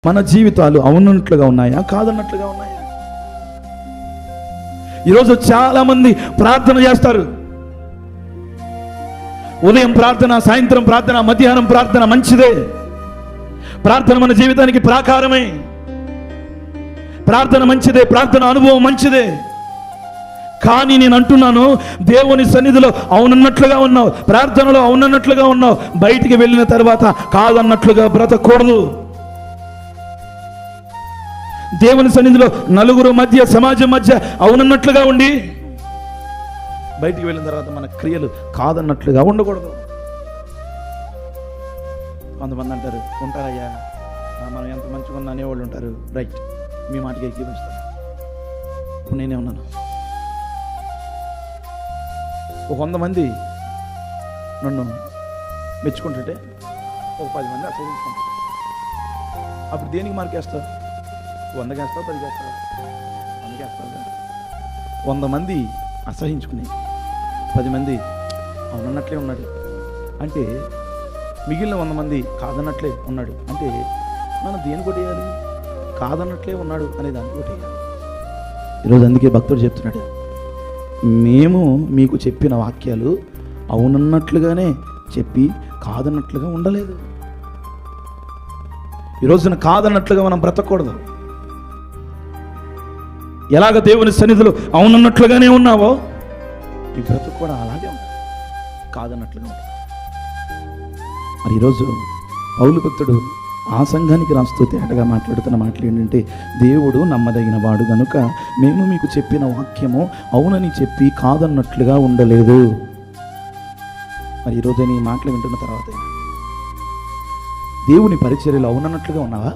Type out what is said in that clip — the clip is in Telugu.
మన జీవితాలు అవునన్నట్లుగా ఉన్నాయా, కాదన్నట్లుగా ఉన్నాయా? ఈరోజు చాలా మంది ప్రార్థన చేస్తారు. ఉదయం ప్రార్థన, సాయంత్రం ప్రార్థన, మధ్యాహ్నం ప్రార్థన మంచిదే. ప్రార్థన మన జీవితానికి ప్రాకారమే. ప్రార్థన మంచిదే, ప్రార్థన అనుభవం మంచిదే. కానీ నేను అంటున్నాను, దేవుని సన్నిధిలో అవునన్నట్లుగా ఉన్నావు, ప్రార్థనలో అవునన్నట్లుగా ఉన్నావు, బయటికి వెళ్ళిన తర్వాత కాదన్నట్లుగా బ్రతకూడదు. దేవుని సన్నిధిలో నలుగురు మధ్య, సమాజం మధ్య అవునన్నట్లుగా ఉండి బయటికి వెళ్ళిన తర్వాత మన క్రియలు కాదన్నట్లుగా ఉండకూడదు. కొంతమంది అంటారు, ఉంటారయ్యా మనం ఎంత మంచిగా ఉన్నా అనేవాళ్ళు ఉంటారు. రైట్, మీ మాటకి ఎక్కిపిస్తారు. ఇప్పుడు నేనే ఉన్నాను. ఒక 100 మంది నన్ను మెచ్చుకుంటుంటే ఒక 10 మంది అసహించుకుంటారు. అప్పుడు దేనికి మార్కేస్తావు? 100 వేస్తావు, 10 వేస్తావు, 100 వేస్తావు. 100 మంది అసహించుకుని 10 మంది అవునన్నట్లే ఉన్నాడు అంటే, మిగిలిన 100 మంది కాదన్నట్లే ఉన్నాడు అంటే, మనం దేని కొట్టేయాలి? కాదన్నట్లే ఉన్నాడు అనే దాన్ని కొట్టేయాలి. ఈరోజు అందుకే భక్తుడు చెప్తున్నాడు, మేము మీకు చెప్పిన వాక్యాలు అవునన్నట్లుగానే చెప్పి కాదన్నట్లుగా ఉండలేదు. ఈరోజున కాదన్నట్లుగా మనం బ్రతకూడదు. ఎలాగ దేవుని సన్నిధిలో అవునన్నట్లుగానే ఉన్నావో ఈ బ్రతుకు కూడా అలాగే ఉంది, కాదన్నట్లుగా ఉంది. మరి ఈరోజు పౌలు భక్తుడు ఆ సంఘానికి రాస్తూ తేటగా మాట్లాడుతున్న మాటలు ఏంటంటే, దేవుడు నమ్మదగిన వాడు గనుక మేము మీకు చెప్పిన వాక్యము అవునని చెప్పి కాదన్నట్లుగా ఉండలేదు. మరి ఈరోజు నీ మాటలు వింటున్న తర్వాత దేవుని పరిచర్యలో అవునన్నట్లుగా ఉన్నావా?